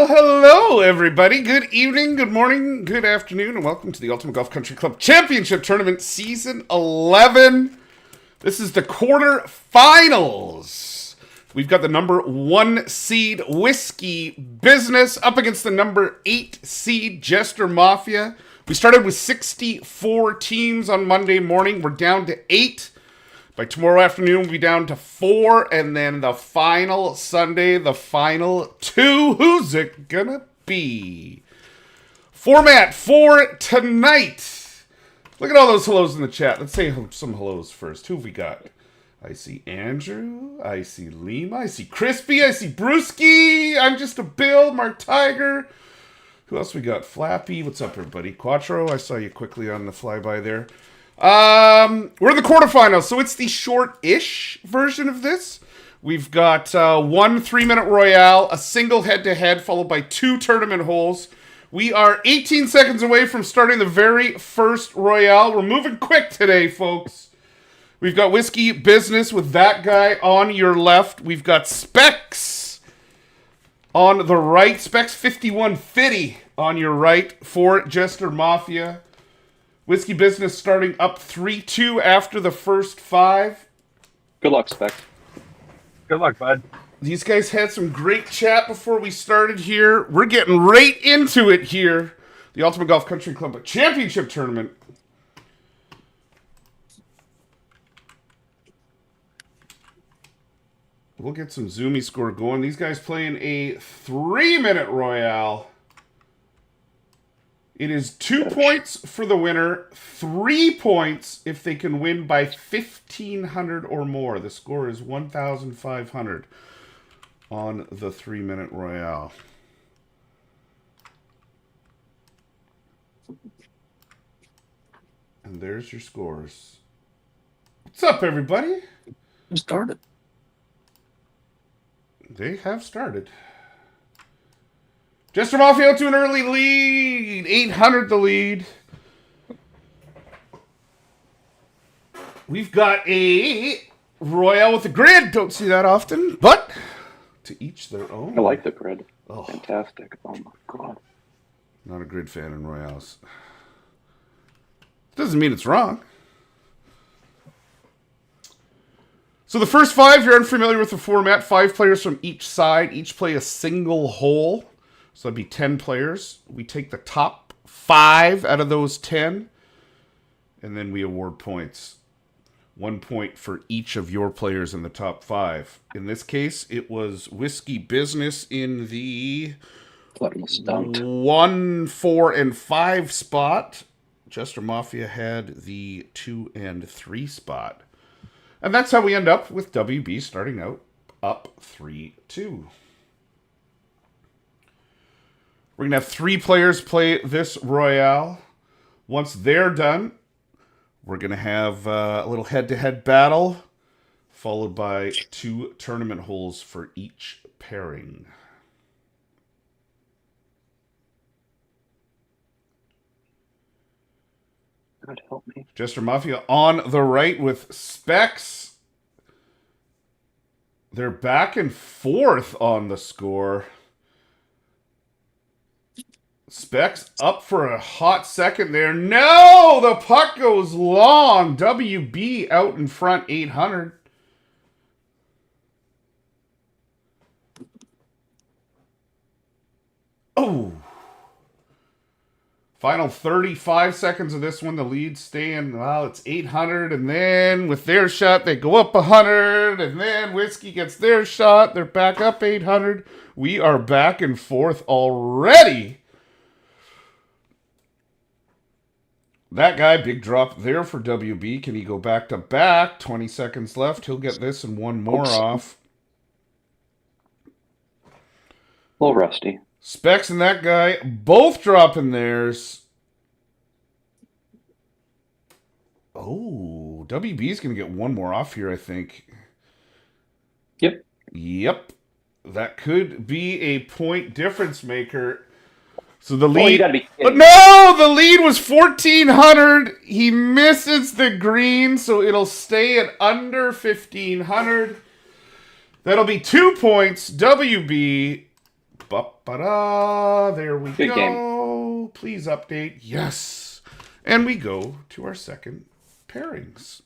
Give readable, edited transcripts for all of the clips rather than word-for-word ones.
Well, hello, everybody. Good evening, good morning, good afternoon, and welcome to the Ultimate Golf Country Club Championship Tournament Season 11. This is the quarterfinals. We've got the number 1 seed Whisky Business up against the number 8 seed Jester Mafia. We started with 64 teams on Monday morning. We're down to 8. By tomorrow afternoon, we'll be down to 4, and then the final Sunday, the final 2. Who's it gonna be? Format for tonight. Look at all those hellos in the chat. Let's say some hellos first. Who have we got? I see Andrew. I see Lima. I see Crispy. I see Brewski. I'm just a Bill. Mark Tiger. Who else we got? Flappy. What's up, everybody? Quattro. I saw you quickly on the flyby there. We're in the quarterfinals, so it's the short-ish version of this. We've got 1 3-minute Royale, a single head-to-head, followed by 2 tournament holes. We are 18 seconds away from starting the very first Royale. We're moving quick today, folks. We've got Whisky Business with that guy on your left. We've got Specs on the right. Specs 5150 on your right for Jester Mafia. Whisky Business starting up 3-2 after the first 5. Good luck, Spec. Good luck, bud. These guys had some great chat before we started here. We're getting right into it here. The Ultimate Golf Country Club Championship Tournament. We'll get some zoomy score going. These guys playing a 3-minute Royale. It is 2 points for the winner, 3 points if they can win by 1,500 or more. The score is 1,500 on the 3-minute Royale. And there's your scores. What's up, everybody? Who started? They have started. Jester Mafia out to an early lead. 800 the lead. We've got a Royale with a grid. Don't see that often, but to each their own. I like the grid. Oh. Fantastic. Oh my god. Not a grid fan in Royales. Doesn't mean it's wrong. So the first 5, you're unfamiliar with the format. 5 players from each side. Each play a single hole. So that'd be 10 players. We take the top 5 out of those 10, and then we award points. 1 point for each of your players in the top 5. In this case, it was Whisky Business in the 1, 4, and 5 spot. Jester Mafia had the 2 and 3 spot. And that's how we end up with WB starting out up 3-2. We're going to have 3 players play this Royale. Once they're done, we're going to have a little head-to-head battle, followed by 2 tournament holes for each pairing. God help me. Jester Mafia on the right with Specs. They're back and forth on the score. Specs up for a hot second there. No! The puck goes long. WB out in front, 800. Oh! Final 35 seconds of this one. The lead staying, well, it's 800. And then with their shot, they go up 100. And then Whisky gets their shot. They're back up 800. We are back and forth already. That guy, big drop there for WB. Can he go back to back? 20 seconds left. He'll get this and 1 more off. A little rusty. Specs and that guy both dropping theirs. Oh, WB's going to get 1 more off here, I think. Yep. Yep. That could be a point difference maker. So the lead, you gotta be but no, the lead was 1,400. He misses the green, so it'll stay at under 1,500. That'll be 2 points, WB, Ba-ba-da. There we Good go. game. Please update. Yes. And we go to our second pairings.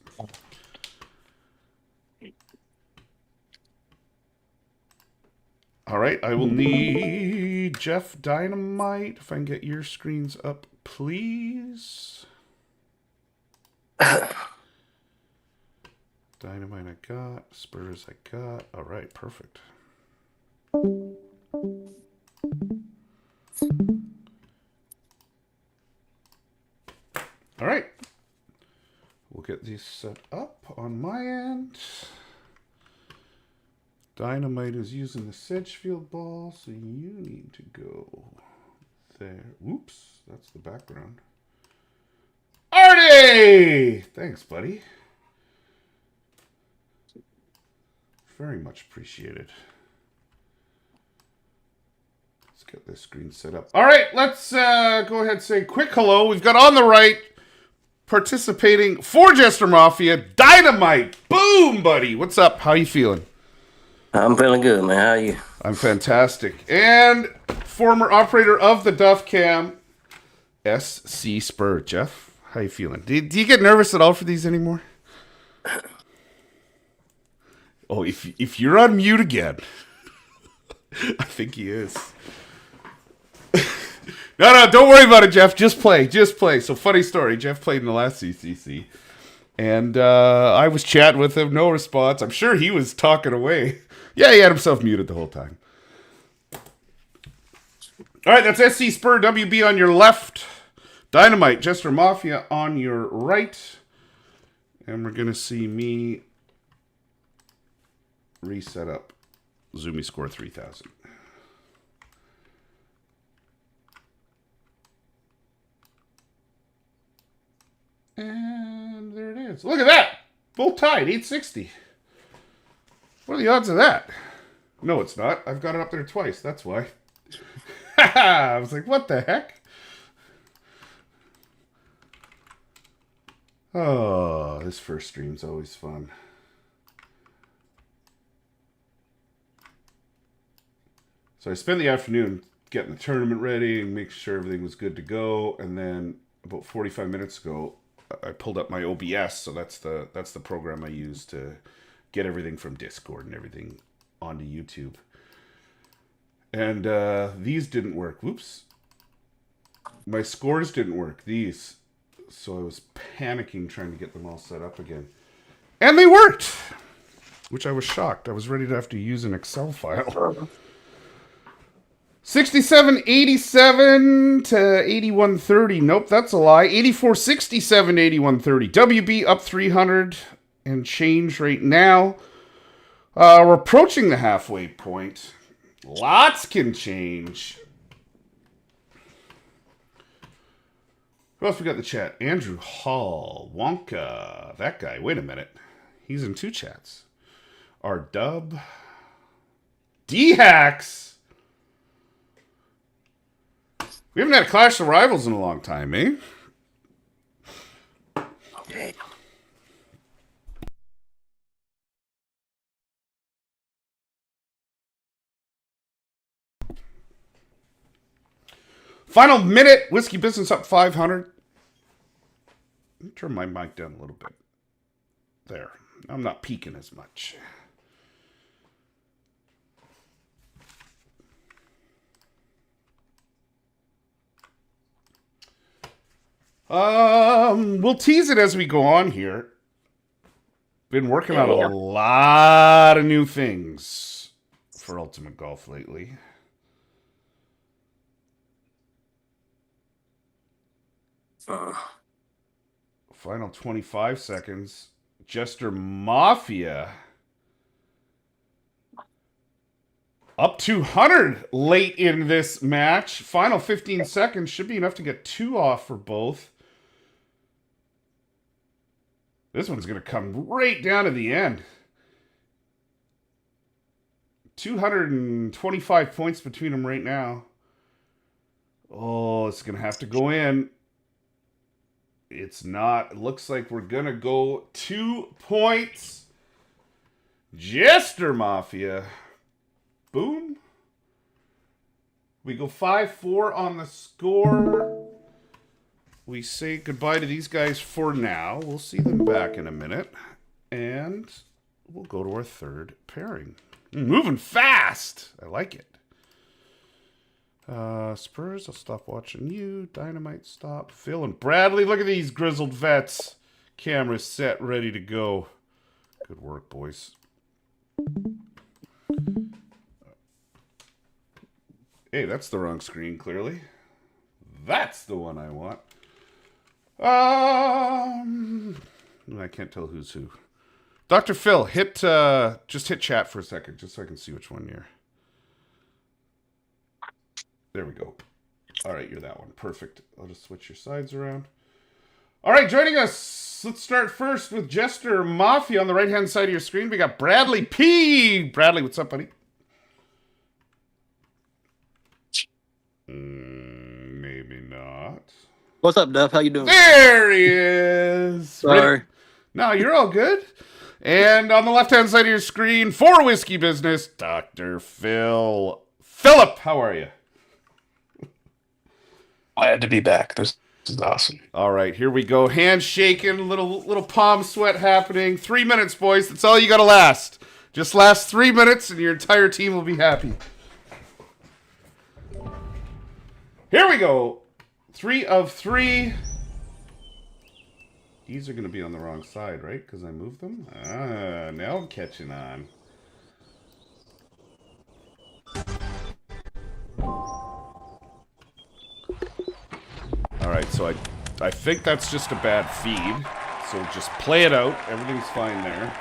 All right, I will need Jeff Dynamite. If I can get your screens up, please. Dynamite I got. Spurs I got. All right, perfect. All right. We'll get these set up on my end. Dynamite is using the Sedgefield ball, so you need to go there. Whoops, that's the background. Artie! Thanks, buddy. Very much appreciated. Let's get this screen set up. All right, let's go ahead and say a quick hello. We've got on the right, participating for Jester Mafia, Dynamite. Boom, buddy. What's up? How you feeling? I'm feeling good, man. How are you? I'm fantastic. And former operator of the Duff Cam, SC Spur. Jeff, how you feeling? Do you get nervous at all for these anymore? Oh, if you're on mute again, I think he is. No, don't worry about it, Jeff. Just play. So funny story. Jeff played in the last CCC. And I was chatting with him. No response. I'm sure he was talking away. Yeah, he had himself muted the whole time. All right, that's SC Spur WB on your left. Dynamite, Jester Mafia on your right. And we're going to see me reset up Zoomy Score 3000. And there it is. Look at that. Both tied, 860. What are the odds of that? No, it's not. I've got it up there twice. That's why. I was like, what the heck? Oh, this first stream's always fun. So I spent the afternoon getting the tournament ready and making sure everything was good to go. And then about 45 minutes ago, I pulled up my OBS. So that's the program I use to get everything from Discord and everything onto YouTube. And these didn't work. Whoops. My scores didn't work. These. So I was panicking trying to get them all set up again. And they worked! Which I was shocked. I was ready to have to use an Excel file. 67.87 to 81.30. Nope, that's a lie. 84.67 to 81.30. WB up 300 and change right now. We're approaching the halfway point. Lots can change. Who else we got in the chat? Andrew Hall. Wonka. That guy. Wait a minute. He's in two chats. Our dub. D-Hacks. We haven't had a Clash of Rivals in a long time, eh? Okay. Final minute. Whiskey Business up 500. Let me turn my mic down a little bit. There. I'm not peaking as much. We'll tease it as we go on here. Been working on a lot of new things for Ultimate Golf lately. Final 25 seconds. Jester Mafia up 200 late in this match. Final 15 seconds should be enough to get 2 off for both. This one's going to come right down to the end. 225 points between them right now. Oh, it's going to have to go in. It's not. It looks like we're going to go 2 points. Jester Mafia. Boom. We go 5-4 on the score. We say goodbye to these guys for now. We'll see them back in a minute. And we'll go to our third pairing. Moving fast. I like it. Spurs, I'll stop watching you. Dynamite, stop. Phil and Bradley, look at these grizzled vets. Camera set, ready to go. Good work, boys. Hey, that's the wrong screen, clearly. That's the one I want. I can't tell who's who. Dr. Phil, just hit chat for a second, just so I can see which one you're. There we go. All right, you're that one. Perfect. I'll just switch your sides around. All right, joining us. Let's start first with Jester Mafia on the right-hand side of your screen. We got Bradley P. Bradley, what's up, buddy? Maybe not. What's up, Duff? How you doing? There he is. Sorry. No, you're all good. And on the left-hand side of your screen, for Whiskey Business, Dr. Phil. Philip, how are you? Glad to be back. This is awesome. All right, here we go. Hands shaking, little palm sweat happening. 3 minutes, boys. That's all you got to last. Just last 3 minutes, and your entire team will be happy. Here we go. 3 of 3. These are going to be on the wrong side, right? Because I moved them? Now I'm catching on. All right, so I think that's just a bad feed. So just play it out. Everything's fine there.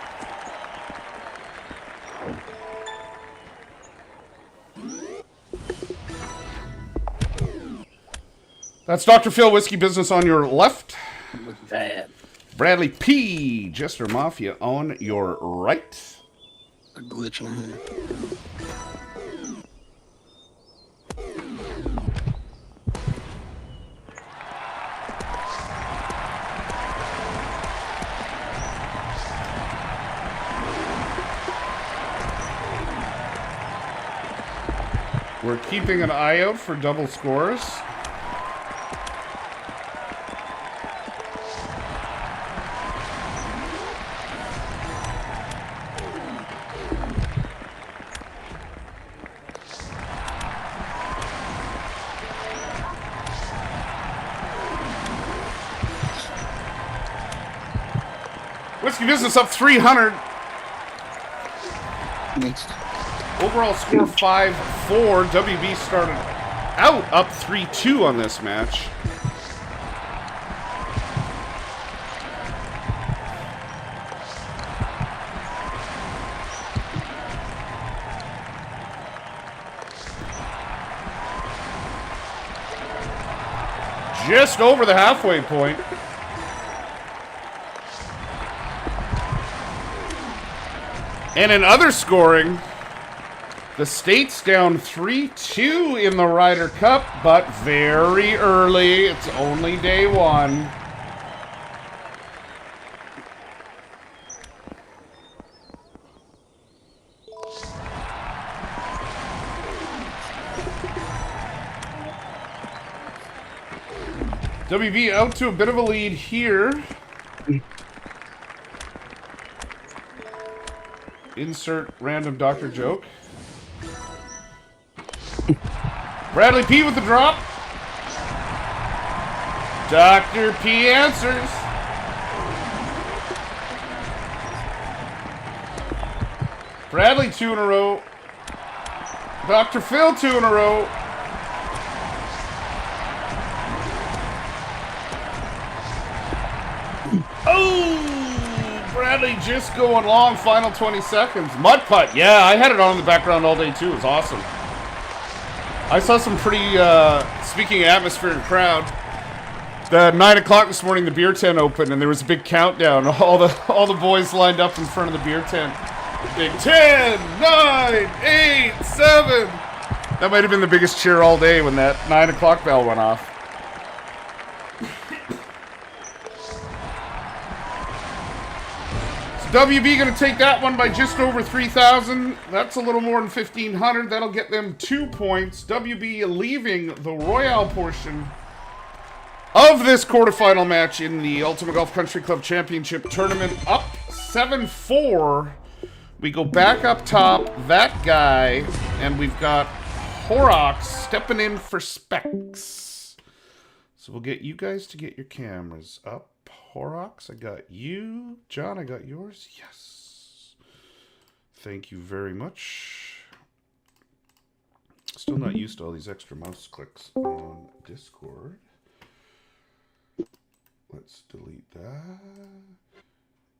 That's Dr. Phil, Whiskey Business on your left. Bad. Bradley P. Jester Mafia on your right. A glitch on here. We're keeping an eye out for double scores. Whiskey Business up 300. Next. Overall score 5-4. WB started out up 3-2 on this match. Just over the halfway point. And in other scoring, the State's down 3-2 in the Ryder Cup, but very early. It's only day one. WB out to a bit of a lead here. Insert random doctor joke. Bradley P with the drop. Dr. P answers. Bradley 2 in a row. Dr. Phil 2 in a row. Oh, Bradley just going long, final 20 seconds. Mud putt, yeah, I had it on in the background all day too. It was awesome. I saw some pretty, speaking of atmosphere and crowd, the 9 o'clock this morning, the beer tent opened, and there was a big countdown. All the boys lined up in front of the beer tent. Big 10, 9, 8, 7. That might have been the biggest cheer all day when that 9 o'clock bell went off. WB going to take that one by just over 3,000. That's a little more than 1,500. That'll get them 2 points. WB leaving the Royale portion of this quarterfinal match in the Ultimate Golf Country Club Championship Tournament up 7-4. We go back up top, that guy, and we've got Horrocks stepping in for Specs. So we'll get you guys to get your cameras up. Horrocks, I got you. John, I got yours. Yes. Thank you very much. Still not used to all these extra mouse clicks on Discord. Let's delete that.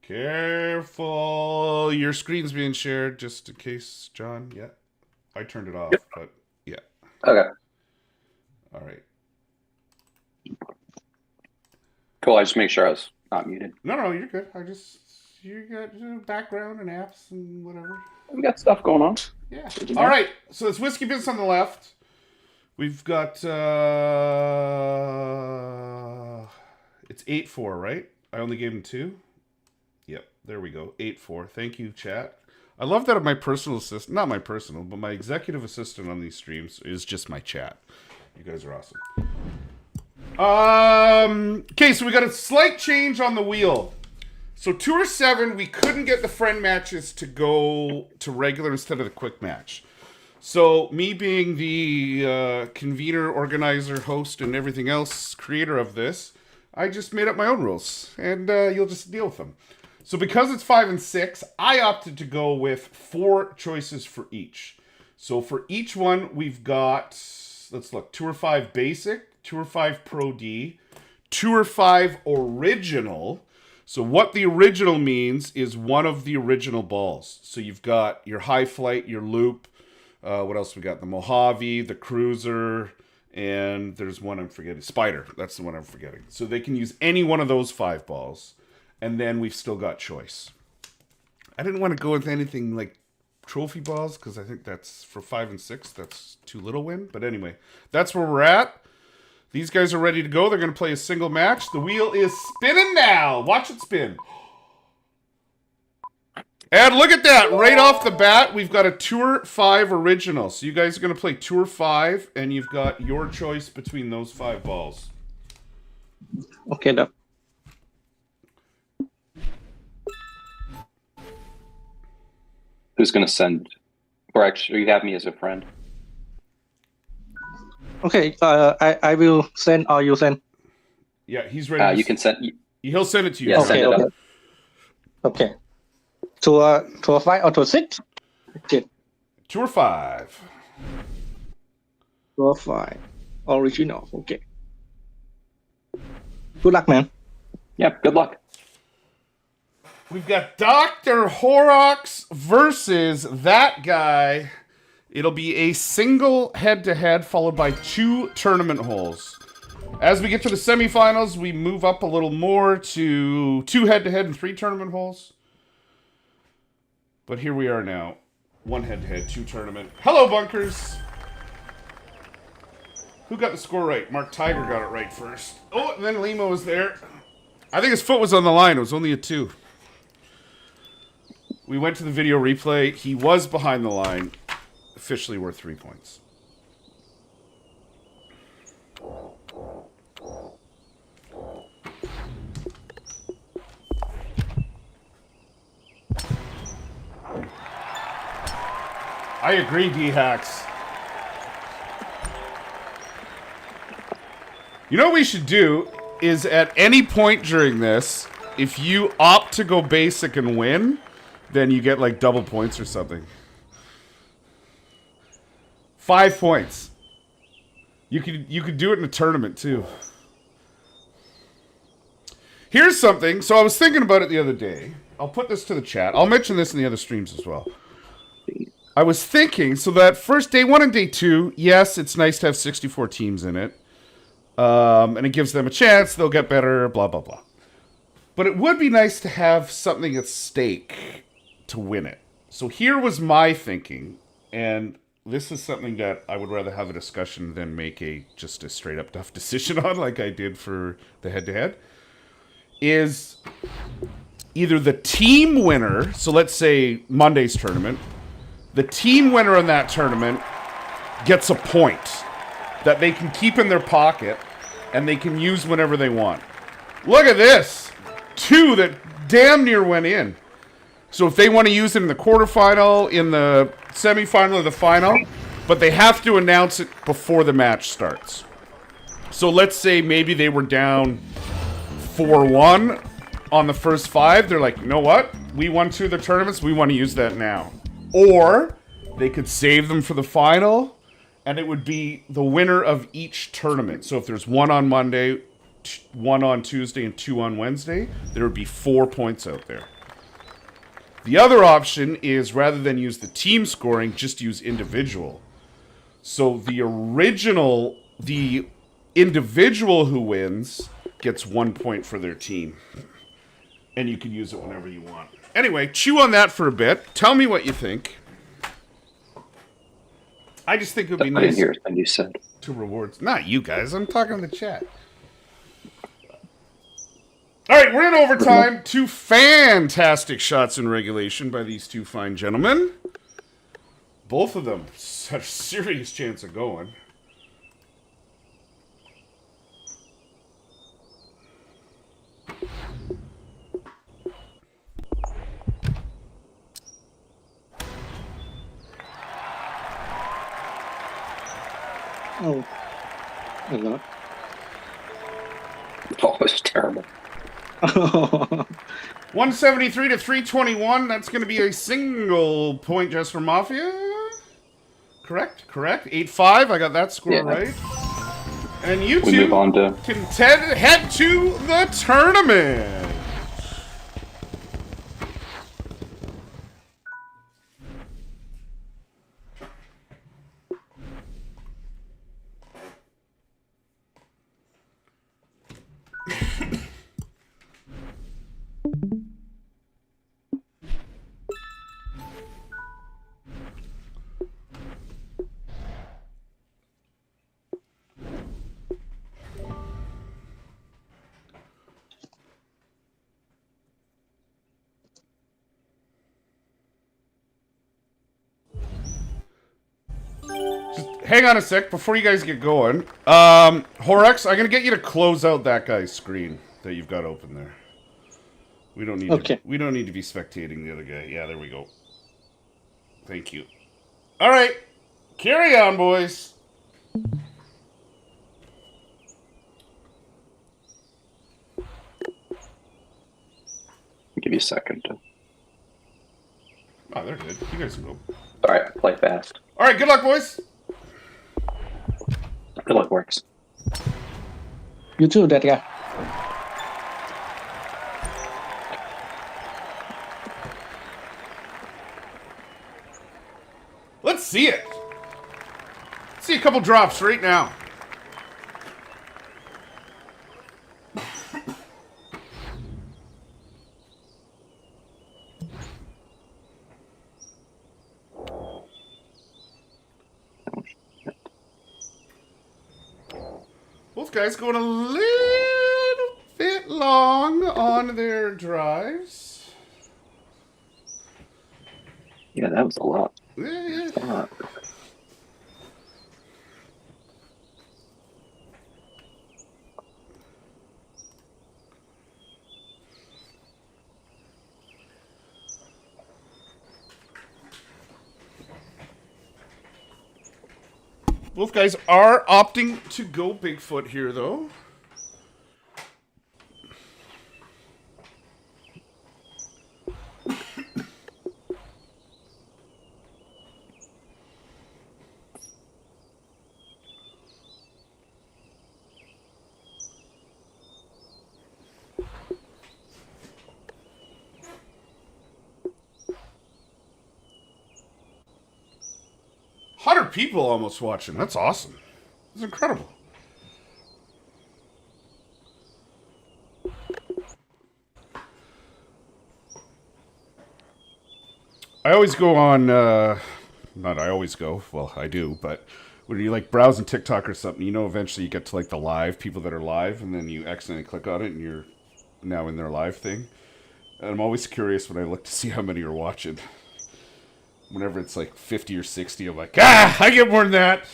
Careful. Your screen's being shared just in case, John. Yeah. I turned it off, but yeah. Okay. All right. Cool. I just make sure I was not muted. No, you're good. You got background and apps and whatever. We got stuff going on. Yeah. All right. So it's Whiskey Business on the left. We've got it's 8-4, right? I only gave him 2. Yep. There we go. 8-4. Thank you, chat. I love that my personal assistant, not my personal, but my executive assistant on these streams is just my chat. You guys are awesome. Okay, so we got a slight change on the wheel. So Tour 7, we couldn't get the friend matches to go to regular instead of the quick match. So me being the convener, organizer, host, and everything else, creator of this, I just made up my own rules, and you'll just deal with them. So because it's 5 and 6, I opted to go with 4 choices for each. So for each one, we've got, let's look, Tour 5 Basic, Tour 5 Pro D, Tour 5 Original. So what the original means is one of the original balls. So you've got your High Flight, your Loop, what else we got? The Mojave, the Cruiser, and there's one I'm forgetting. Spider, that's the one I'm forgetting. So they can use any one of those 5 balls. And then we've still got choice. I didn't want to go with anything like trophy balls because I think that's for 5 and 6. That's too little win. But anyway, that's where we're at. These guys are ready to go. They're going to play a single match. The wheel is spinning now. Watch it spin. And look at that. Right off the bat, we've got a Tour 5 original. So you guys are going to play Tour 5, and you've got your choice between those 5 balls. Okay, Doc. Who's going to send? Or actually, you have me as a friend. Okay, I will send or you send. Yeah, he's ready. You can send. He'll send it to you. Yeah, send it up. Okay. Tour 5 or Tour 6? Okay. Tour 5. Tour 5. Original. Okay. Good luck, man. Yeah, good luck. We've got Dr. Horrocks versus that guy. It'll be a single head-to-head followed by 2 tournament holes. As we get to the semifinals, we move up a little more to 2 head-to-head and 3 tournament holes. But here we are now. 1 head-to-head, 2 tournament. Hello, bunkers! Who got the score right? Mark Tiger got it right first. Oh, and then Lima was there. I think his foot was on the line. It was only a 2. We went to the video replay. He was behind the line. Officially worth 3 points. I agree, D-Hacks. You know what we should do is at any point during this, if you opt to go basic and win, then you get like double points or something. 5 points. You could do it in a tournament too. Here's something. So I was thinking about it the other day. I'll put this to the chat. I'll mention this in the other streams as well. I was thinking, so that first day 1 and day 2, yes, it's nice to have 64 teams in it. And it gives them a chance. They'll get better, blah, blah, blah. But it would be nice to have something at stake to win it. So here was my thinking, and this is something that I would rather have a discussion than make just a straight up tough decision on like I did for the head-to-head, is either the team winner, so let's say Monday's tournament, the team winner in that tournament gets a point that they can keep in their pocket and they can use whenever they want. Look at this. 2 that damn near went in. So if they want to use it in the quarterfinal, in the semifinal, or the final, but they have to announce it before the match starts. So let's say maybe they were down 4-1 on the first 5. They're like, you know what? We won 2 of the tournaments. We want to use that now. Or they could save them for the final, and it would be the winner of each tournament. So if there's 1 on Monday, 1 on Tuesday, and 2 on Wednesday, there would be 4 points out there. The other option is, rather than use the team scoring, just use individual. So the individual who wins gets 1 point for their team. And you can use it whenever you want. Anyway, chew on that for a bit. Tell me what you think. I just think it would be nice you said. to reward. Not you guys. I'm talking to the chat. All right, we're in overtime. 2 fantastic shots in regulation by these 2 fine gentlemen. Both of them have a serious chance of going. Oh. My God. Oh, it's terrible. 173 to 321. That's going to be a single point just for Mafia. Correct. 8-5. I got that score right. And you We two move on to can head to the tournament. Hang on a sec before you guys get going. Horex, I'm gonna get you to close out that guy's screen that you've got open there. We don't need we don't need to be spectating the other guy. Yeah, there we go. Thank you. All right, carry on, boys. I'll give you a second. Oh, they're good. You guys can go. All right, play fast. All right, good luck, boys. Good luck, Works. You too, that guy. Let's see it. Let's see a couple drops right now. Both guys going a little bit long on their drives. Yeah, that was a lot. Eh. A lot. Both guys are opting to go Bigfoot here, though. People almost watching. That's awesome. It's incredible. I always go on, not I always go, well, I do, but when you like browsing TikTok or something, you know, eventually you get to like the live, people that are live, and then you accidentally click on it and you're now in their live thing. And I'm always curious when I look to see how many are watching. Whenever it's like 50 or 60, I'm like, I get more than that.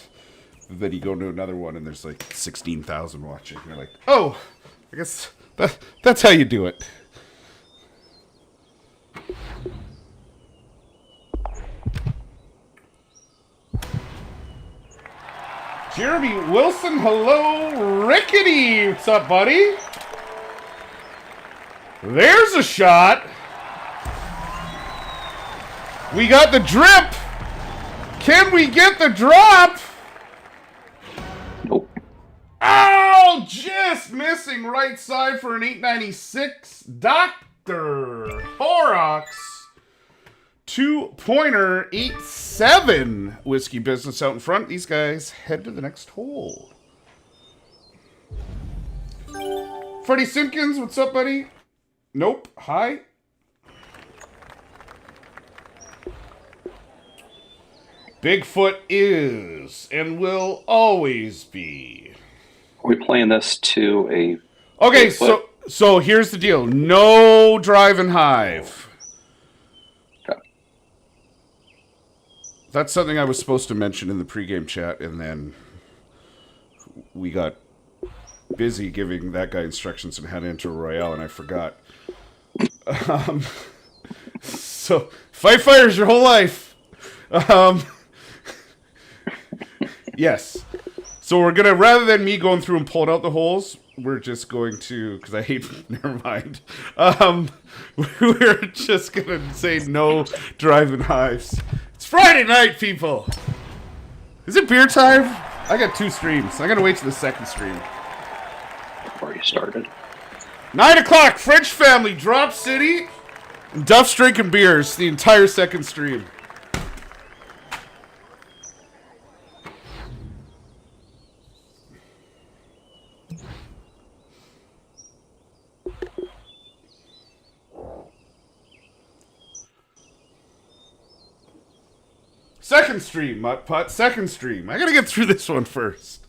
And then you go to another one and there's like 16,000 watching. And you're like, oh, I guess that's how you do it. Jeremy Wilson, hello. Rickety, what's up, buddy? There's a shot. We got the drip. Can we get the drop? Nope. Oh, just missing right side for an 896. Dr. Horrocks. 2-pointer, 8-7. Whiskey business out in front. These guys head to the next hole. Freddie Simpkins, what's up, buddy? Nope. Hi. Bigfoot is and will always be. Are we playing this to a... Okay, Bigfoot? so here's the deal. No driving hive. Okay. That's something I was supposed to mention in the pregame chat, and then we got busy giving that guy instructions on how to enter Royale, and I forgot. So, fight fires your whole life. Yes. So we're going to, rather than me going through and pulling out the holes, we're just going to, because I hate, never mind. We're just going to say no driving hives. It's Friday night, people. Is it beer time? I got 2 streams. I got to wait till the second stream. Before you started. 9 o'clock, French family, Drop City. Duff's drinking beers the entire second stream. Second stream, Mutt Putt. Second stream. I gotta get through this one first.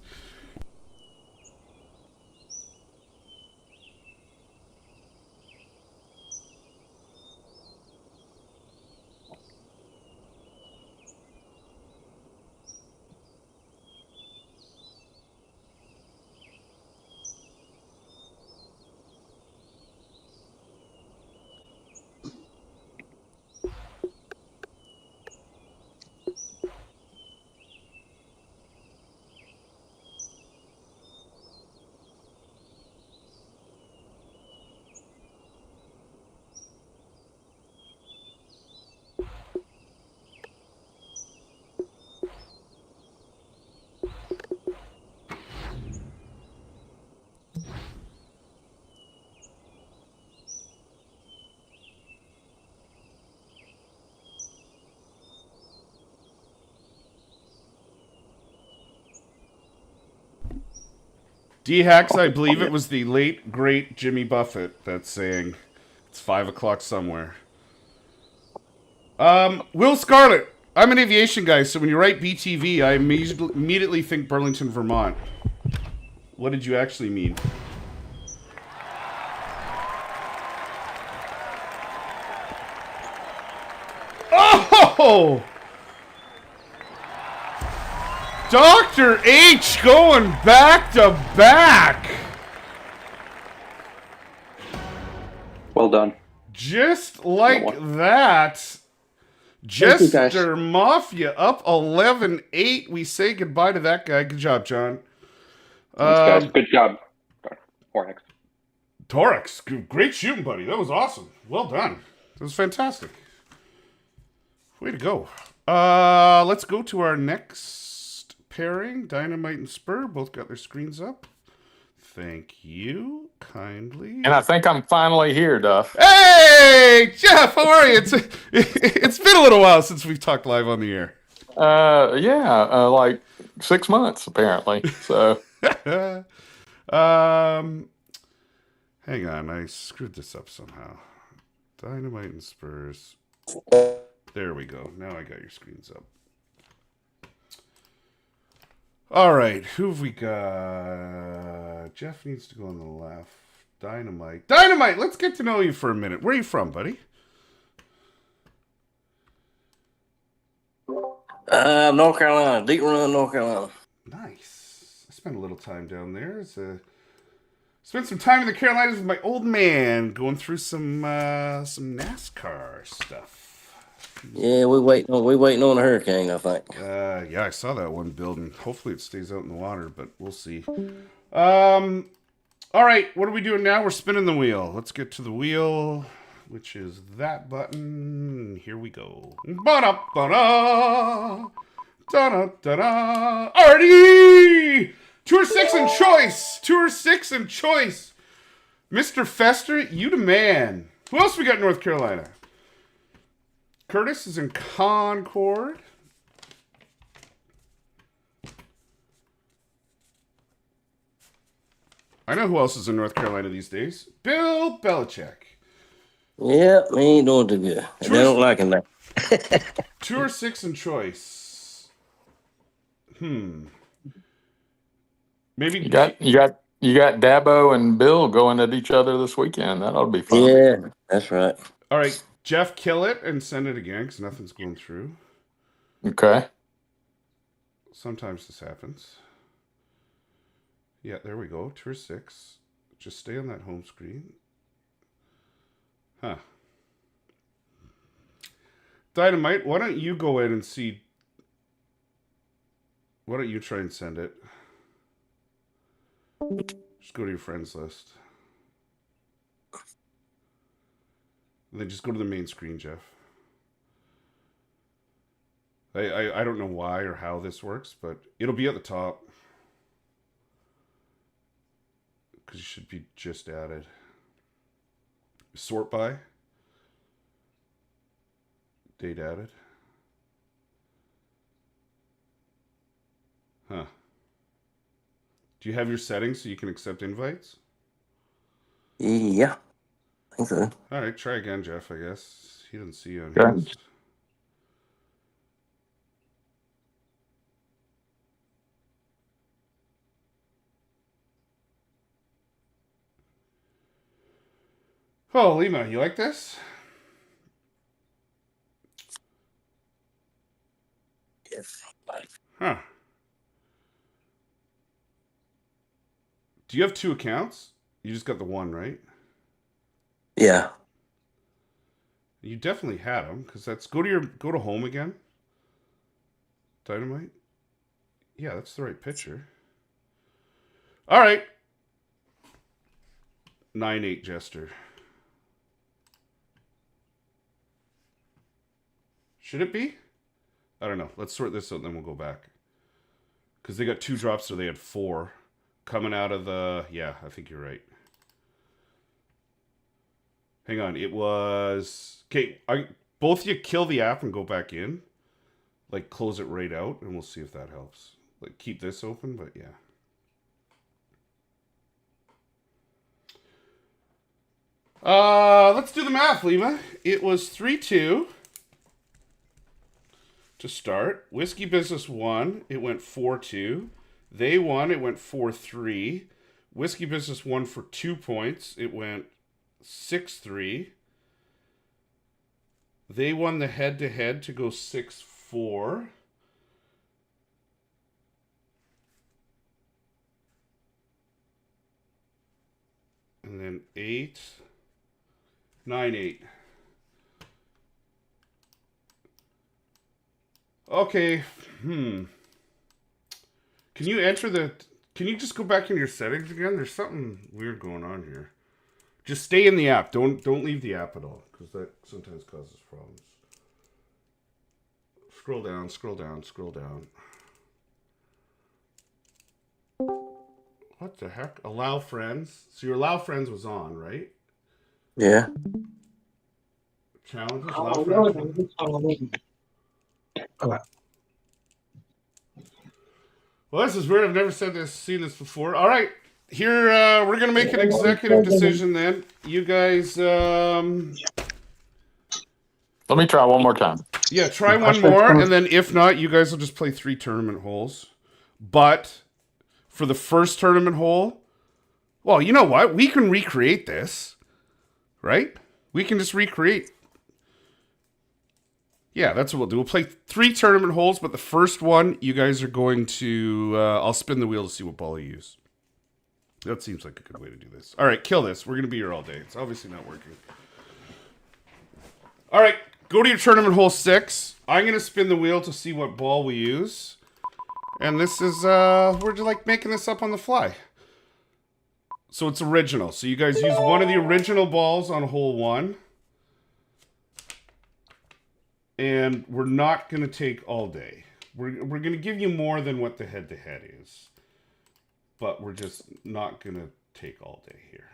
D-Hacks, I believe it was the late, great Jimmy Buffett that's saying it's 5 o'clock somewhere. Will Scarlett, I'm an aviation guy, so when you write BTV, I immediately think Burlington, Vermont. What did you actually mean? Oh! Dr. H going back to back. Well done. Just like that. Jester Mafia up 11-8. We say goodbye to that guy. Good job, John. Thanks, guys. Good job. Hornex. Torix, great shooting, buddy. That was awesome. Well done. That was fantastic. Way to go. Let's go to our next pairing. Dynamite and Spur both got their screens up. Thank you kindly. And I think I'm finally here, Duff. Hey, Jeff, how are you? It's been a little while since we've talked live on the air. Like 6 months apparently. So hang on, I screwed this up somehow. Dynamite and Spurs. There we go. Now I got your screens up. All right, who have we got? Jeff needs to go on the left. Dynamite. Dynamite, let's get to know you for a minute. Where are you from, buddy? North Carolina, Deep Run, North Carolina. Nice. I spent a little time down there. Spent some time in the Carolinas with my old man, going through some NASCAR stuff. Yeah, we waiting on a hurricane, I think. Yeah, I saw that one building. Hopefully it stays out in the water, but we'll see. All right, what are we doing now? We're spinning the wheel. Let's get to the wheel, which is that button. Here we go. Ba-da-ba-da. Da-da-da-da. Artie! 2 or 6 in choice. 2 or 6 in choice. Mr. Fester, you the man. Who else we got in North Carolina? Curtis is in Concord. I know who else is in North Carolina these days. Bill Belichick. Yeah, he ain't doing too good. They don't like him now. 2 or 6 in choice. Maybe You got Dabo and Bill going at each other this weekend. That ought to be fun. Yeah, that's right. All right, Jeff, kill it and send it again because nothing's going through. Okay. Sometimes this happens. Yeah, there we go. 2 or 6. Just stay on that home screen. Huh. Dynamite, why don't you go in and see? Why don't you try and send it? Just go to your friends list. And then just go to the main screen, Jeff. I don't know why or how this works, but it'll be at the top. Because you should be just added. Sort by. Date added. Huh. Do you have your settings so you can accept invites? Yeah, I think so. All right, try again, Jeff, I guess. He didn't see you on Okay. his. Oh, Lima, you like this? Yes. Huh. Do you have 2 accounts? You just got the one, right? Yeah. You definitely had them, because that's go to home again. Dynamite. Yeah, that's the right picture. All right. 9-8 Jester. Should it be? I don't know. Let's sort this out, and then we'll go back. Because they got 2 drops, so they had 4 coming out of the. Yeah, I think you're right. Hang on, it was okay. Both of you kill the app and go back in, like close it right out, and we'll see if that helps. Like keep this open, but yeah. Let's do the math, Lima. It was 3-2 to start. Whiskey Business won. It went 4-2. They won. It went 4-3. Whiskey Business won for 2 points. It went 6-3. They won the head-to-head to go 6-4. And then 9-8. Okay. Can you enter the... Can you just go back into your settings again? There's something weird going on here. Just stay in the app. Don't leave the app at all, because that sometimes causes problems. Scroll down, scroll down, scroll down. What the heck? Allow friends. So your allow friends was on, right? Yeah. Challenges, allow friends. Well, this is weird. I've never seen this before. All right. Here, we're going to make an executive decision then. You guys, Let me try one more time. yeah, try one more, and then if not, you guys will just play 3 tournament holes. But for the first tournament hole, Well, you know what? We can recreate this, right? We can just recreate. Yeah, that's what we'll do. We'll play 3 tournament holes, but the first one, you guys are going to... I'll spin the wheel to see what ball you use. That seems like a good way to do this. All right, kill this. We're going to be here all day. It's obviously not working. All right, go to your tournament hole 6. I'm going to spin the wheel to see what ball we use. And this is... we're just like making this up on the fly. So it's original. So you guys use one of the original balls on hole 1. And we're not going to take all day. We're going to give you more than what the head-to-head is. But we're just not going to take all day here.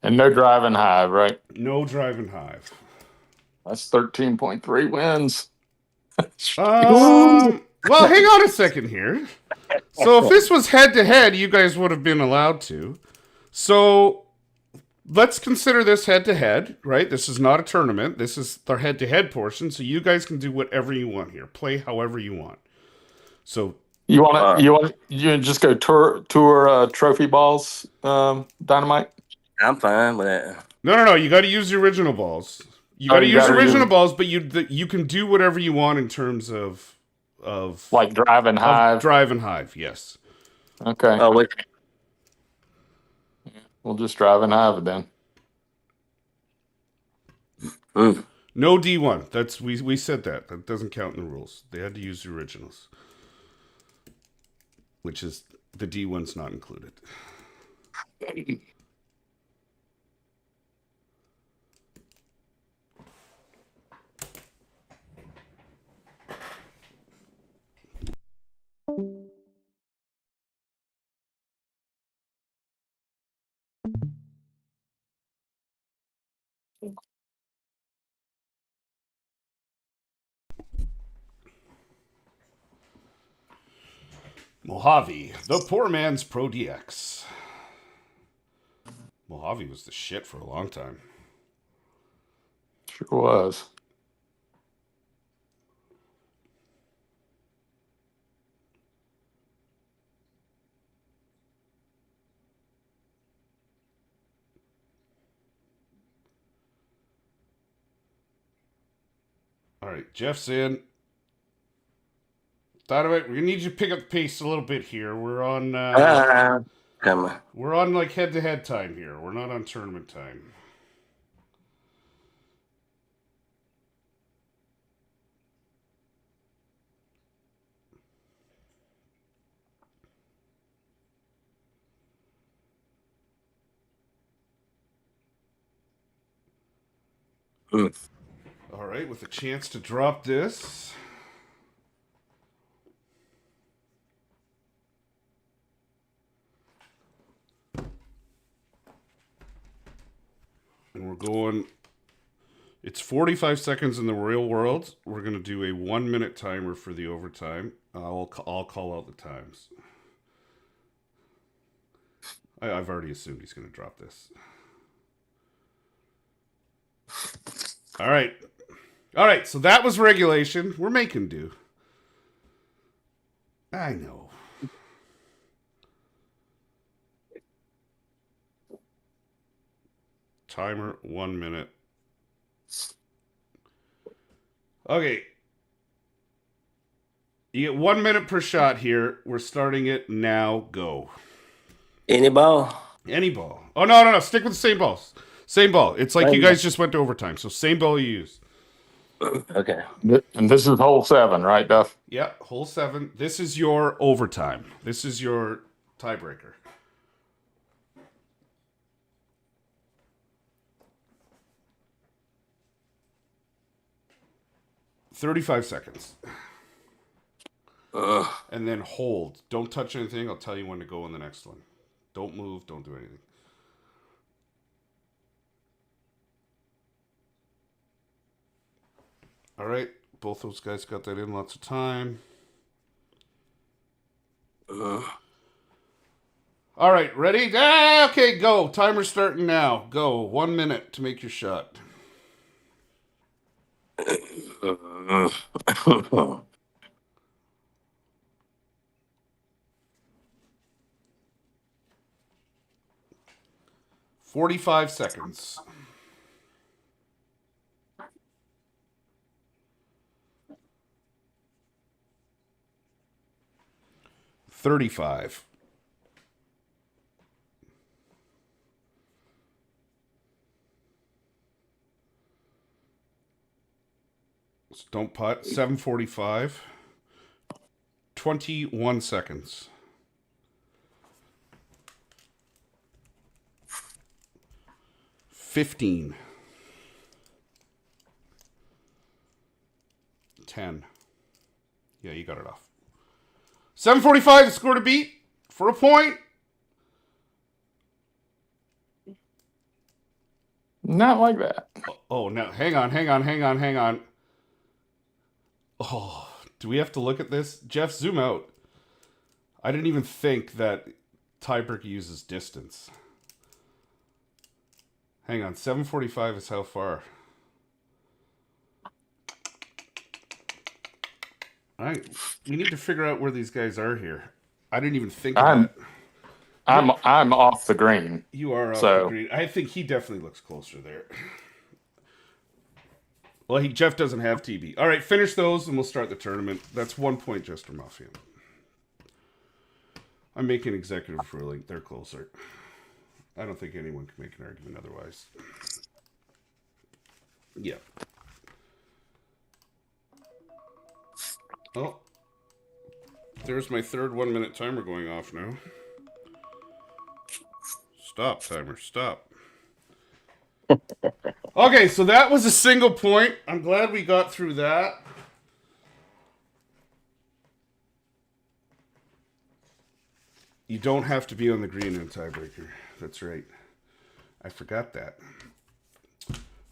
And no driving hive, right? No driving hive. That's 13.3 wins. Well, hang on a second here. So if this was head-to-head, you guys would have been allowed to. So... let's consider this head-to-head, right? This is not a tournament. This is the head-to-head portion, so you guys can do whatever you want here. Play however you want. So You just go tour trophy balls, Dynamite? I'm fine with that. no. You got to use the original balls. You got to use original balls, but you can do whatever you want in terms of like drive and hive. Drive and hive. Yes. Okay. Oh, wait. We'll just drive and hive it then. No D1. That's we said that. That doesn't count in the rules. They had to use the originals, which is the D1's not included. Mojave, the poor man's Pro DX. Mojave was the shit for a long time. Sure was. All right, Jeff's in. Dynamite, we're gonna need you to pick up the pace a little bit here. We're on Come on. we're on like head-to-head time here. We're not on tournament time. All right, with a chance to drop this. And we're going... it's 45 seconds in the real world. We're going to do a 1-minute timer for the overtime. I'll call out the times. I've already assumed he's going to drop this. All right. All right, so that was regulation. We're making do. I know. Timer, 1 minute. Okay. You get 1 minute per shot here. We're starting it now. Go. Any ball? Any ball. Oh, no. Stick with the same balls. Same ball. It's like you guys just went to overtime. So same ball you use. Okay. And this is hole 7, right, Duff? Yeah, hole 7. This is your overtime. This is your tiebreaker. $35 seconds. And then hold. Don't touch anything. I'll tell you when to go on the next one. Don't move. Don't do anything. All right. Both those guys got that in lots of time. All right. Ready? Okay, go. Timer's starting now. Go. 1 minute to make your shot. 45 seconds. $35. Don't putt. 7:45. 21 seconds. 15. 10. Yeah, you got it off. 7:45, the score to beat for a point. Not like that. Oh, no. Hang on. Oh, do we have to look at this? Jeff, zoom out. I didn't even think that tiebreaker uses distance. Hang on. 7:45 is how far? All right. We need to figure out where these guys are here. I didn't even think of that. I'm off the green. You are off So- the green. I think he definitely looks closer there. Well, Jeff doesn't have TB. All right, finish those and we'll start the tournament. That's 1 point, Jester Mafia. I'm making executive ruling. They're closer. I don't think anyone can make an argument otherwise. Yeah. Oh. There's my third 1 minute timer going off now. Stop, timer. Stop. Okay, so that was a single point. I'm glad we got through that. You don't have to be on the green in a tiebreaker. That's right. I forgot that.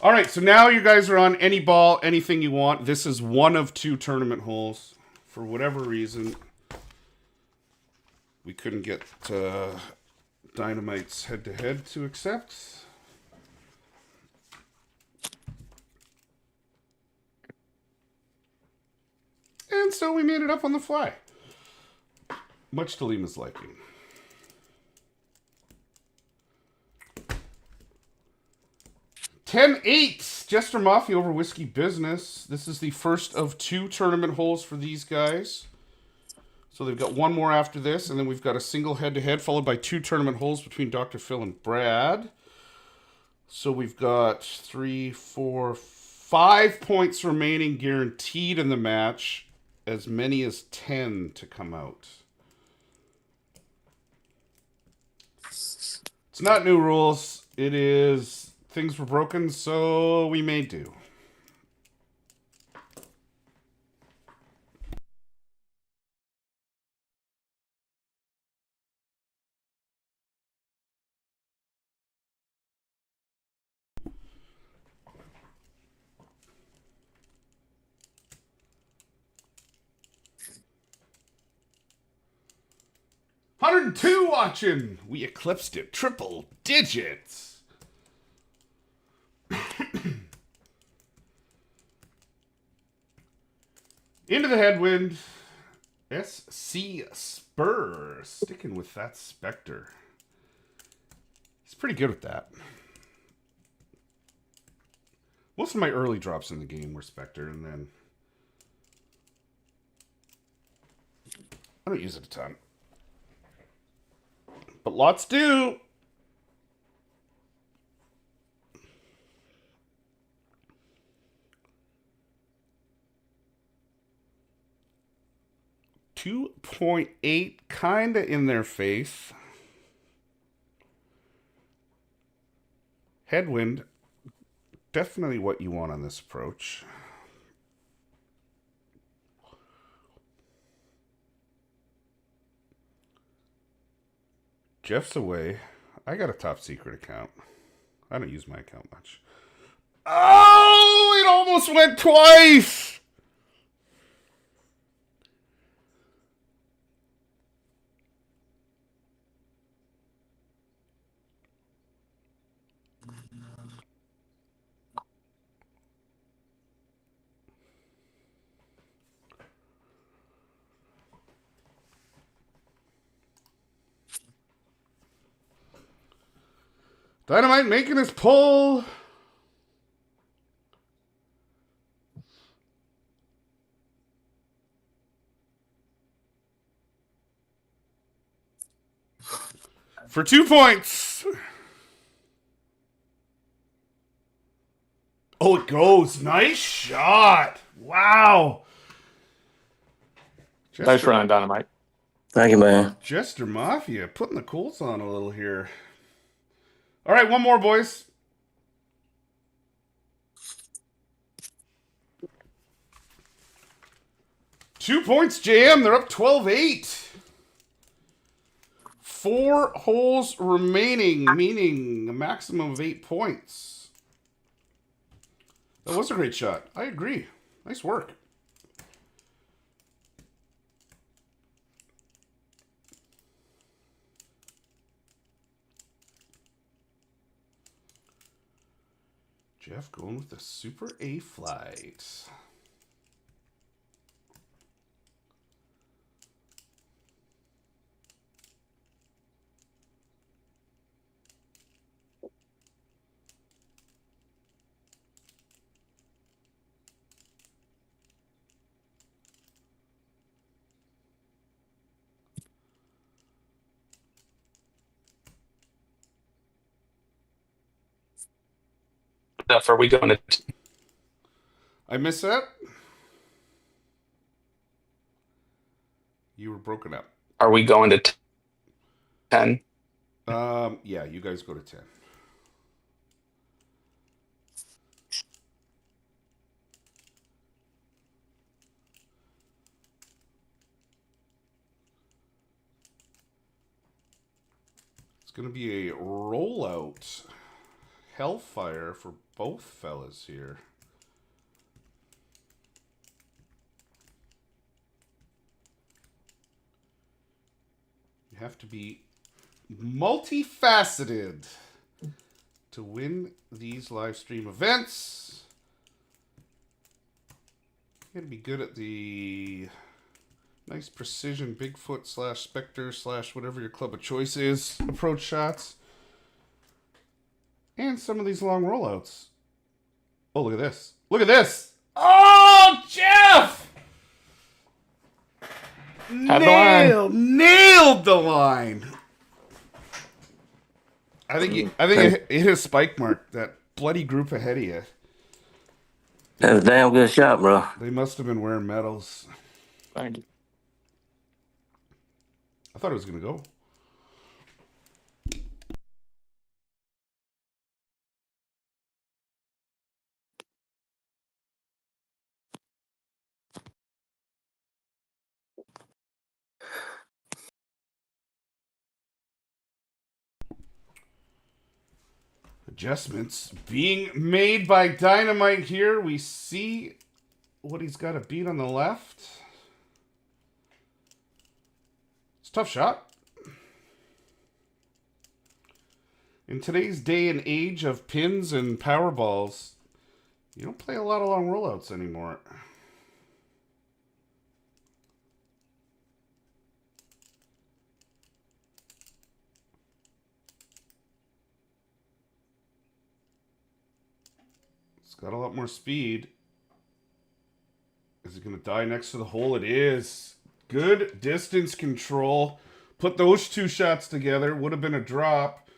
All right, so now you guys are on any ball, anything you want. This is one of 2 tournament holes. For whatever reason, we couldn't get Dynamite's head-to-head to accept. And so we made it up on the fly. Much to Lima's liking. $10-8. Jester Mafia over Whisky Business. This is the first of 2 tournament holes for these guys. So they've got one more after this, and then we've got a single head-to-head, followed by 2 tournament holes between Dr. Phil and Brad. So we've got 3, 4, 5 points remaining guaranteed in the match. As many as 10 to come out. It's not new rules. It is things were broken, so we made do. $102 watching. We eclipsed it. Triple digits. Into the headwind. SC Spur. Sticking with that Spectre. He's pretty good at that. Most of my early drops in the game were Spectre, and then I don't use it a ton. But lots do. $2.8, kinda in their face. Headwind, definitely what you want on this approach. Jeff's away. I got a top secret account. I don't use my account much. Oh, it almost went twice. Dynamite making his pull. For 2 points. Oh, it goes. Nice shot. Wow. Nice run, Dynamite. Thank you, man. Jester Mafia putting the Colts on a little here. All right, one more, boys. Two points, JM. They're up 12-8. 4 holes remaining, meaning a maximum of 8 points. That was a great shot. I agree. Nice work. Jeff going with the Super A flight. Enough. Are we going to? I missed that. You were broken up. Are we going to 10? Yeah, you guys go to 10. It's going to be a rollout hellfire for both fellas here. You have to be multifaceted to win these live stream events. You gotta be good at the nice precision Bigfoot / Spectre / whatever your club of choice is approach shots. And some of these long rollouts. Oh, look at this. Look at this. Oh, Jeff! Nailed the line. I think it hit a spike mark. That bloody group ahead of you. That was a damn good shot, bro. They must have been wearing medals. Thank you. I thought it was going to go. Adjustments being made by Dynamite here. We see what he's got to beat on the left. It's a tough shot. In today's day and age of pins and power balls, you don't play a lot of long rollouts anymore. It's got a lot more speed. Is it going to die next to the hole? It is. Good distance control. Put those two shots together. Would have been a drop.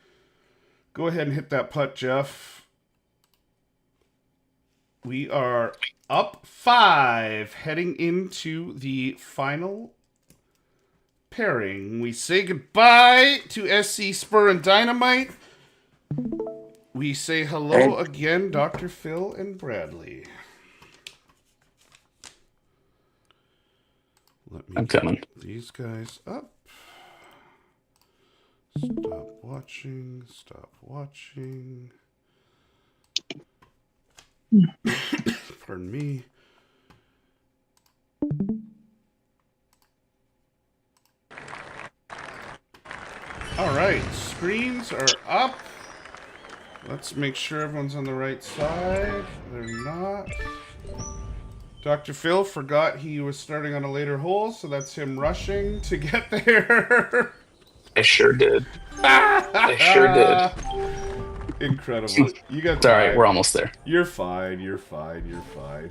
Go ahead and hit that putt, Jeff. We are up 5 heading into the final pairing. We say goodbye to SC Spur and Dynamite. We say hello again, Dr. Phil and Bradley. Let me I'm coming. get these guys up. Stop watching. Stop watching. Pardon me. All right, screens are up. Let's make sure everyone's on the right side. They're not. Dr. Phil forgot he was starting on a later hole, so that's him rushing to get there. I sure did. I sure did. Incredible. You got It's all right. time. We're almost there. You're fine. You're fine. You're fine.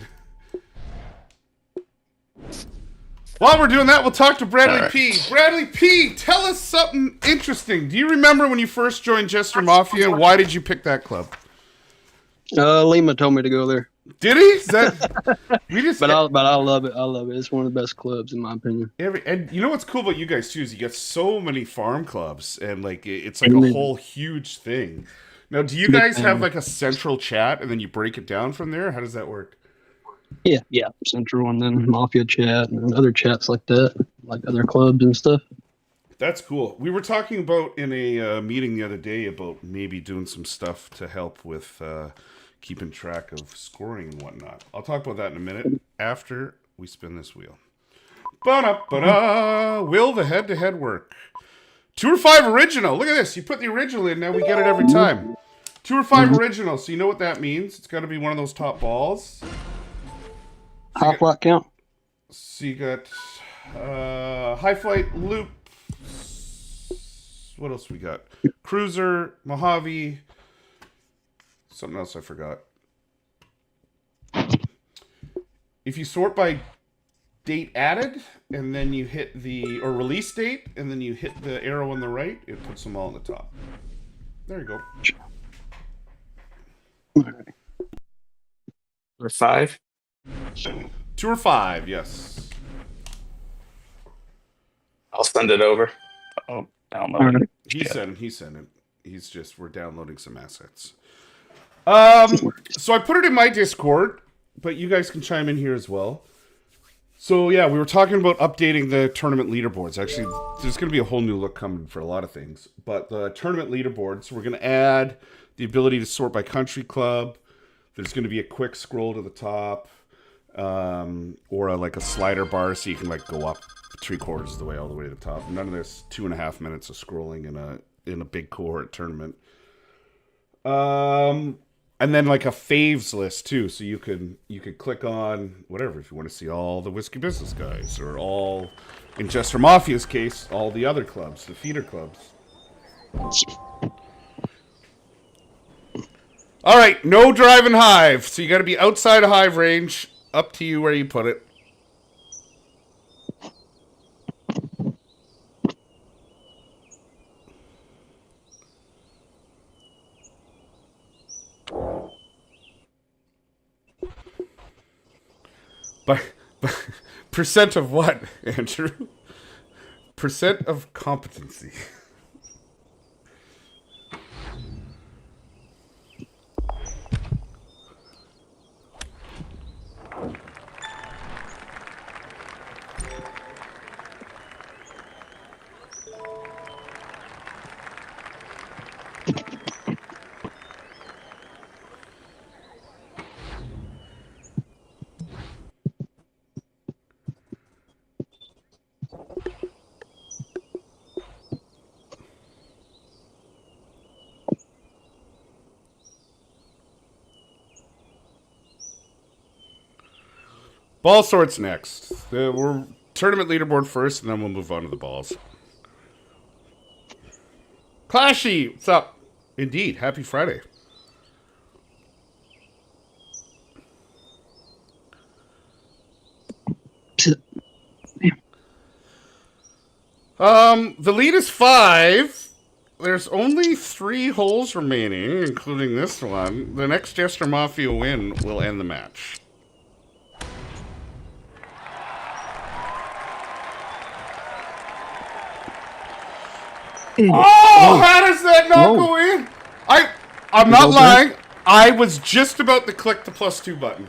While we're doing that, we'll talk to Bradley All P. right. Bradley P, tell us something interesting. Do you remember when you first joined Jester Mafia, and why did you pick that club? Lima told me to go there, Did he? Is that we just? but I love it. I love it. It's one of the best clubs in my opinion. And you know what's cool about you guys too is you got so many farm clubs, and like it's like a whole huge thing. Now, do you guys have like a central chat, and then you break it down from there? How does that work? Yeah, Central and then Mafia chat and other chats like that, like other clubs and stuff. That's cool. We were talking about in a meeting the other day about maybe doing some stuff to help with keeping track of scoring and whatnot. I'll talk about that in a minute after we spin this wheel. Ba-da-ba-da! Will the head-to-head work? 2 or 5 original. Look at this. You put the original in, now we get it every time. 2 or 5 original. So you know what that means. It's got to be one of those top balls. High flight count. So you got high flight loop. What else we got? Cruiser, Mojave. Something else I forgot. If you sort by date added, and then you hit the or release date, and then you hit the arrow on the right, it puts them all on the top. There you go. Or 5. 2 or 5, yes. I'll send it over. Oh, download it. He sent it. We're downloading some assets. So I put it in my Discord, but you guys can chime in here as well. So yeah, we were talking about updating the tournament leaderboards. Actually, there's going to be a whole new look coming for a lot of things. But the tournament leaderboards, we're going to add the ability to sort by country club. There's going to be a quick scroll to the top, or like a slider bar, so you can like go up 3/4 of the way all the way to the top. None of this 2.5 minutes of scrolling in a big cohort tournament. And then like a faves list too, so you could click on whatever if you want to see all the Whiskey Business guys, or all, in Jester Mafia's case, all the other clubs, the feeder clubs. All right, no driving hive, so you got to be outside of hive range. Up to you where you put it. But percent of what, Andrew? Percent of competency. Ball sorts next. We're tournament leaderboard first, and then we'll move on to the balls. Clashy, what's up? Indeed, happy Friday. The lead is 5. There's only 3 holes remaining, including this one. The next Jester Mafia win will end the match. Oh, how does that not go in? I'm not lying. I was just about to click the +2 button.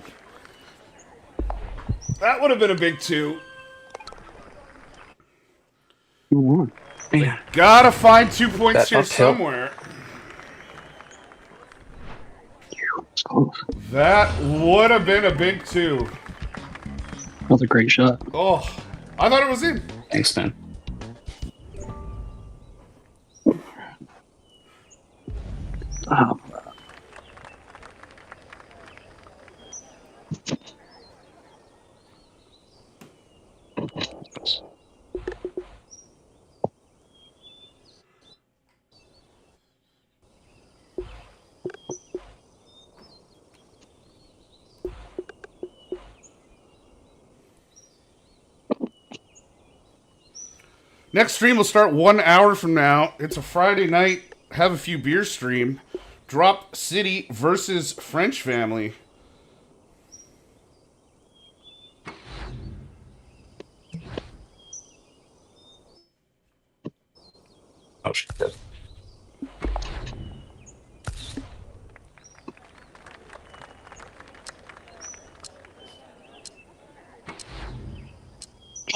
That would have been a big 2. You won. Yeah. Gotta find 2 points That here uphill. somewhere. It's close. That would have been a big 2. That was a great shot. Oh, I thought it was in. Thanks, man. Oh, Next stream will start 1 hour from now. It's a Friday night, have a few beer stream. Drop City versus French Family. Oh shit.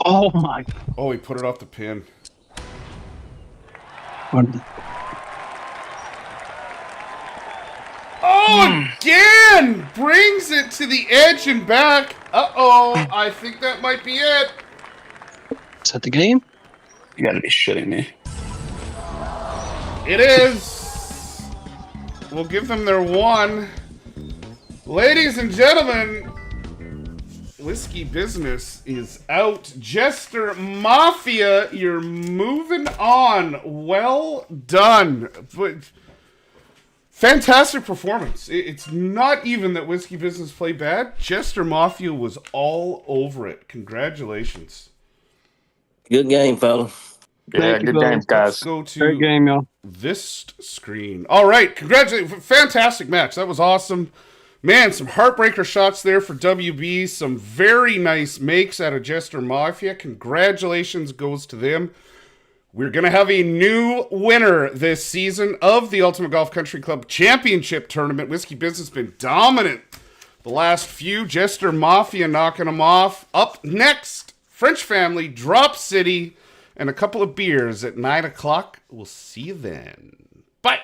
Oh my. Oh, he put it off the pin. Oh, again! Brings it to the edge and back. Uh-oh, I think that might be it. Is that the game? You gotta be shitting me. It is. We'll give them their one. Ladies and gentlemen, Whiskey Business is out. Jester Mafia, you're moving on. Well done. But fantastic performance. It's not even that Whiskey Business played bad. Jester Mafia was all over it. Congratulations. Good game, fella. Yeah, Thank you, good game, fellas. guys. Let's go to Great game, y'all. this screen. All right, congratulations. Fantastic match. That was awesome. Man, some heartbreaker shots there for WB. Some very nice makes out of Jester Mafia. Congratulations goes to them. We're going to have a new winner this season of the Ultimate Golf Country Club Championship Tournament. Whiskey Business been dominant the last few. Jester Mafia knocking them off. Up next, French Family, Drop City, and a couple of beers at 9 o'clock. We'll see you then. Bye.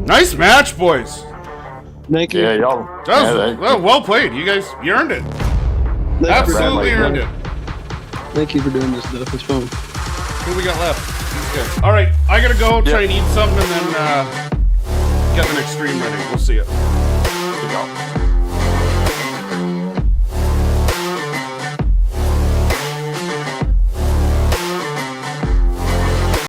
Nice match, boys. Thank you. Yeah, y'all. That was, yeah, well played. You guys, you earned it. Thank you. Absolutely earned it. Thank you for doing this stuff. It's fun. Who we got left? These guys. All right, I gotta go try and eat something and then get the next stream ready. We'll see you. Good job.